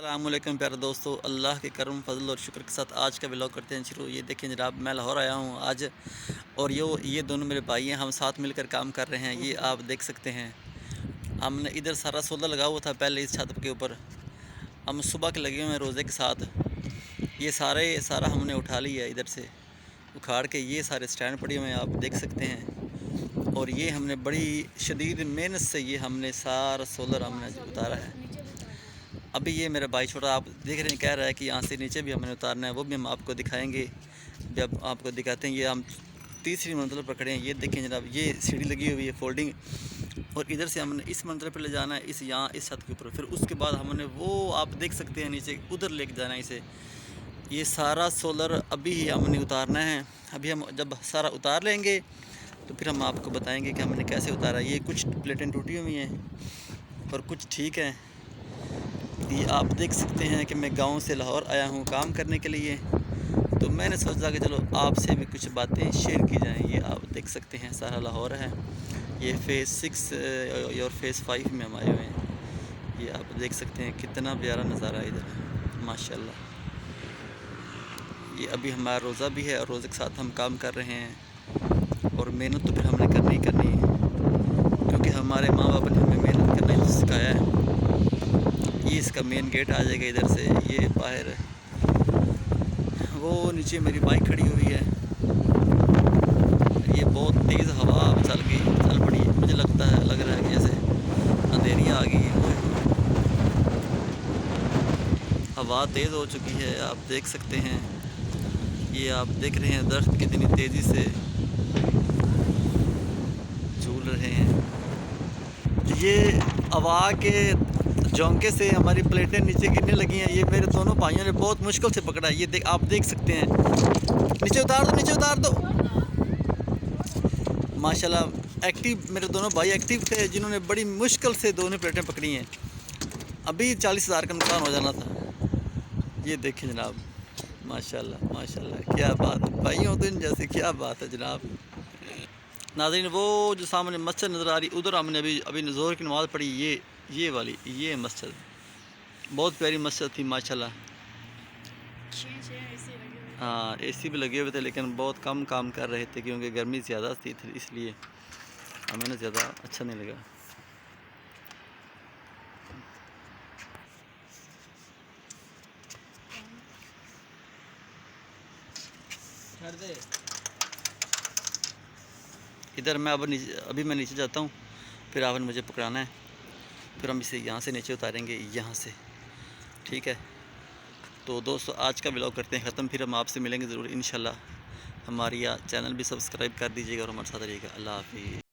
अस्सलामुअलैकुम प्यारे दोस्तों, अल्लाह के करम फजल और शुक्र के साथ आज का व्लॉग करते हैं शुरू। ये देखें जनाब, मैं लाहौर आया हूँ आज और ये दोनों मेरे भाई हैं। हम साथ मिलकर काम कर रहे हैं। ये आप देख सकते हैं, हमने इधर सारा सोलर लगा हुआ था पहले इस छत के ऊपर। हम सुबह के लगे हुए हैं रोज़े के साथ। ये सारा हमने उठा लिया इधर से उखाड़ के। ये सारे स्टैंड पड़े हुए हैं, आप देख सकते हैं। और ये हमने बड़ी शदीद मेहनत से ये हमने सारा सोलर हमने उतारा है। अभी ये मेरा भाई छोटा, आप देख रहे हैं, कह रहा है कि यहाँ से नीचे भी हमने उतारना है। वो भी हम आपको दिखाएंगे। जब आपको दिखाते हैं, ये हम तीसरी मंजिल पर खड़े हैं। ये देखें जनाब, ये सीढ़ी लगी हुई है फोल्डिंग, और इधर से हमने इस मंजिल पर ले जाना है, इस छत के ऊपर। फिर उसके बाद हमने वो आप देख सकते हैं नीचे उधर लेके जाना है इसे। ये सारा सोलर अभी ही हमने उतारना है। अभी हम जब सारा उतार लेंगे तो फिर हम आपको बताएंगे कि हमने कैसे उतारा। ये कुछ प्लेटें टूटी हुई हैं और कुछ ठीक है। ये आप देख सकते हैं कि मैं गांव से लाहौर आया हूँ काम करने के लिए, तो मैंने सोचा कि चलो आपसे भी कुछ बातें शेयर की जाएं। ये आप देख सकते हैं सारा लाहौर है। ये फेज़ 6 और फेज़ 5 में हम आए हुए हैं। ये आप देख सकते हैं कितना प्यारा नज़ारा है इधर, माशाल्लाह। ये अभी हमारा रोज़ा भी है और रोज़े के साथ हम काम कर रहे हैं। और मेहनत तो फिर हमने करनी ही करनी है, क्योंकि हमारे माँ बाप ने हमें मेहनत करना ही सिखाया है। ये इसका मेन गेट आ जाएगा इधर से। ये बाहर वो नीचे मेरी बाइक खड़ी हुई है। ये बहुत तेज़ हवा चल पड़ी है। मुझे लग रहा है कि जैसे अंधेरी आ गई है। हवा तेज़ हो चुकी है, आप देख सकते हैं। ये आप देख रहे हैं दरख्त कितनी तेज़ी से झूल रहे हैं। ये हवा के झोंके से हमारी प्लेटें नीचे गिरने लगी हैं। ये मेरे दोनों भाइयों ने बहुत मुश्किल से पकड़ा है। ये आप देख सकते हैं। नीचे उतार दो। माशाल्लाह एक्टिव, मेरे दोनों भाई एक्टिव थे, जिन्होंने बड़ी मुश्किल से दोनों प्लेटें पकड़ी हैं। अभी 40,000 का नुकसान हो जाना था। ये देखें जनाब, माशाल्लाह माशाल्लाह, क्या बात है भाइयों, दिन जैसे क्या बात है जनाब। नाज़रीन, वो जो सामने मस्जिद नज़र आ रही, उधर हमने अभी ज़ोहर की नमाज़ पढ़ी। ये वाली ये मस्जिद बहुत प्यारी मस्जिद थी माशाल्लाह। हाँ, एसी भी लगे हुए थे, लेकिन बहुत कम काम कर रहे थे क्योंकि गर्मी ज़्यादा थी, इसलिए हमें ज़्यादा अच्छा नहीं लगा। इधर मैं अभी मैं नीचे जाता हूँ, फिर आपने मुझे पकड़ाना है। फिर हम इसे यहाँ से नीचे उतारेंगे, यहाँ से, ठीक है। तो दोस्तों, आज का व्लॉग करते हैं ख़त्म। फिर हम आपसे मिलेंगे ज़रूर इंशाल्लाह। हमारी चैनल भी सब्सक्राइब कर दीजिएगा और हमारे साथ रहिएगा। अल्लाह हाफ़िज़।